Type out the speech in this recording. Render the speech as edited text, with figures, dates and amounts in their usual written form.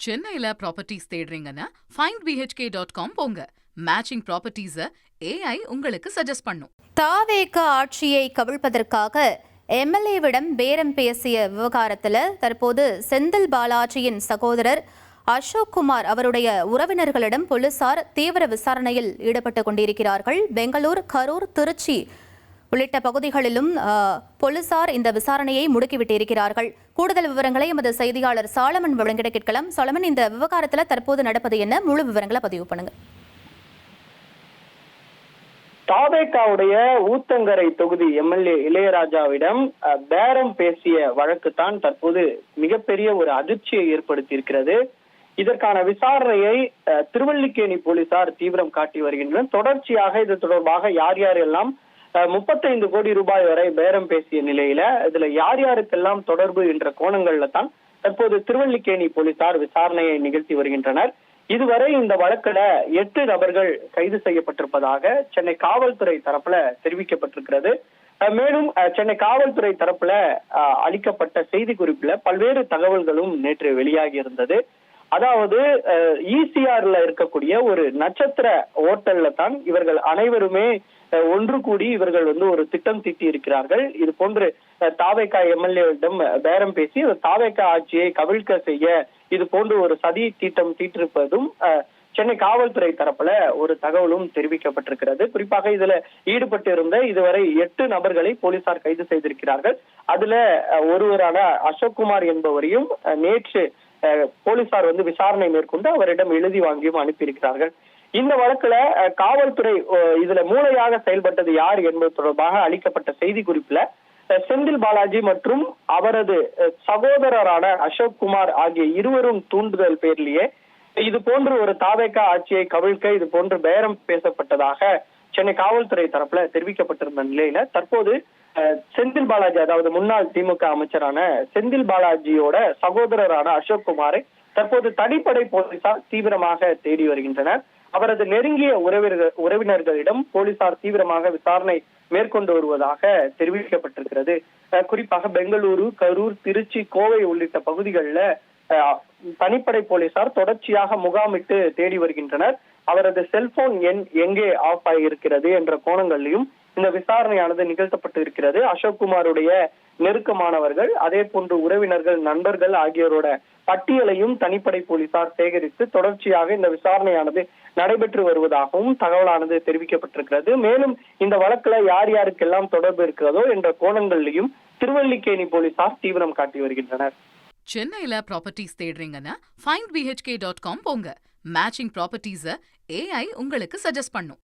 சென்னையில properties தேடுறீங்கன்னா findbhk.com போங்க. Matching ப்ராப்பர்ட்டிஸை AI உங்களுக்கு சஜஸ்ட் பண்ணும். தாவேக ஆட்சியை கவிழ்ப்பதற்காக எம்எல்ஏவிடம் பேரம் பேசிய விவகாரத்தில் தற்போது செந்தில் பாலாஜியின் சகோதரர் அசோக் குமார் அவருடைய உறவினர்களிடம் போலீசார் தீவிர விசாரணையில் ஈடுபட்டுக் கொண்டிருக்கிறார்கள். பெங்களூர், கரூர், திருச்சி உள்ளிட்ட பகுதிகளிலும் போலீசார் இந்த விசாரணையை முடுக்கிவிட்டிருக்கிறார்கள். கூடுதல் விவரங்களை எமது செய்தியாளர் சாலமன் வழங்கிட கேட்கலாம். சாலமன், இந்த விவகாரத்தில் தற்போது நடப்பது என்ன? முழு விவரங்களை பதிவு பண்ணுங்க. தாவேகாவுடைய ஊத்தங்கரை தொகுதி எம்எல்ஏ இளையராஜாவிடம் பேரம் பேசிய வழக்கு தான் தற்போது மிகப்பெரிய ஒரு அதிர்ச்சியை ஏற்படுத்தி இருக்கிறது. இதற்கான விசாரணையை திருவல்லிக்கேணி போலீசார் தீவிரம் காட்டி வருகின்றனர். தொடர்ச்சியாக இது தொடர்பாக யார் யாரெல்லாம் 35 கோடி ரூபாய் வரை பேரம் பேசிய நிலையில இதுல யார் யாருக்கெல்லாம் தொடர்பு என்ற கோணங்கள்ல தான் தற்போது திருவல்லிக்கேணி போலீசார் விசாரணையை நிகழ்த்தி வருகின்றனர். இதுவரை இந்த வழக்குல 8 நபர்கள் கைது செய்யப்பட்டிருப்பதாக சென்னை காவல்துறை தரப்புல தெரிவிக்கப்பட்டிருக்கிறது. மேலும் சென்னை காவல்துறை தரப்புல அளிக்கப்பட்ட செய்தி குறிப்புல பல்வேறு தகவல்களும் நேற்று வெளியாகி இருந்தது. அதாவது ECRல இருக்கக்கூடிய ஒரு நட்சத்திர ஓட்டல்ல தான் இவர்கள் அனைவருமே ஒன்று கூடி இவர்கள் ஒரு திட்டம் தீட்டி இருக்கிறார்கள். இது போன்று தாவேகா எம்எல்ஏவிடம் பேரம் பேசி தாவேகா ஆட்சியை கவிழ்க்க செய்ய இது போன்று ஒரு சதி திட்டம் தீட்டிருப்பதும் சென்னை காவல்துறை தரப்புல ஒரு தகவலும் தெரிவிக்கப்பட்டிருக்கிறது. குறிப்பாக இதுல ஈடுபட்டு இருந்த இதுவரை 8 நபர்களை போலீசார் கைது செய்திருக்கிறார்கள். அதுல ஒருவரான அசோக் குமார் என்பவரையும் நேற்று போலீசார் விசாரணை மேற்கொண்டு அவரிடம் எழுதி வாங்கியும் அனுப்பியிருக்கிறார்கள். இந்த வழக்குல காவல்துறை இதுல மூளையாக செயல்பட்டது யார் என்பது தொடர்பாக அளிக்கப்பட்ட செய்தி குறிப்புல செந்தில் பாலாஜி மற்றும் அவரது சகோதரரான அசோக் குமார் ஆகிய இருவரும் தூண்டுதல் பேர்லயே இது போன்று ஒரு தாவேகா ஆட்சியை கவிழ்க்க இது போன்று பேரம் பேசப்பட்டதாக சென்னை காவல்துறை தரப்புல தெரிவிக்கப்பட்டிருந்த நிலையில தற்போது செந்தில் பாலாஜி, அதாவது முன்னாள் திமுக அமைச்சரான செந்தில் பாலாஜியோட சகோதரரான அசோக் குமாரை தற்போது தனிப்படை போலீசார் தீவிரமாக தேடி வருகின்றனர். அவரது நெருங்கிய உறவினர்களிடம் போலீசார் தீவிரமாக விசாரணை மேற்கொண்டு வருவதாக தெரிவிக்கப்பட்டிருக்கிறது. குறிப்பாக பெங்களூரு, கரூர், திருச்சி, கோவை உள்ளிட்ட பகுதிகளில் தனிப்படை போலீசார் தொடர்ச்சியாக முகாமிட்டு தேடி வருகின்றனர். அவரது செல்போன் எண் எங்கே ஆஃப் ஆகியிருக்கிறது என்ற கோணங்களிலும் இந்த விசாரணையானது நிகழ்த்தப்பட்டு இருக்கிறது. அசோக் குமாருடைய நெருக்கமானவர்கள், அதே போன்று உறவினர்கள், நண்பர்கள் ஆகியோரோட பட்டியலையும் தனிப்படை போலீசார் சேகரித்து தொடர்ச்சியாக இந்த விசாரணையானது நடைபெற்று வருவதாகவும் தகவலானது தெரிவிக்கப்பட்டிருக்கிறது. மேலும் இந்த வழக்குல யார் யாருக்கெல்லாம் தொடர்பு இருக்கிறதோ என்ற கோணங்களிலையும் திருவல்லிக்கேணி போலீசார் தீவிரம் காட்டி வருகின்றனர். சென்னையில ப்ராப்பர்ட்டிஸ் தேடுறீங்கன்னா findbhk.com போங்க. மேட்சிங் ப்ராப்பர்ட்டிஸை AI உங்களுக்கு சஜஸ்ட் பண்ணும்.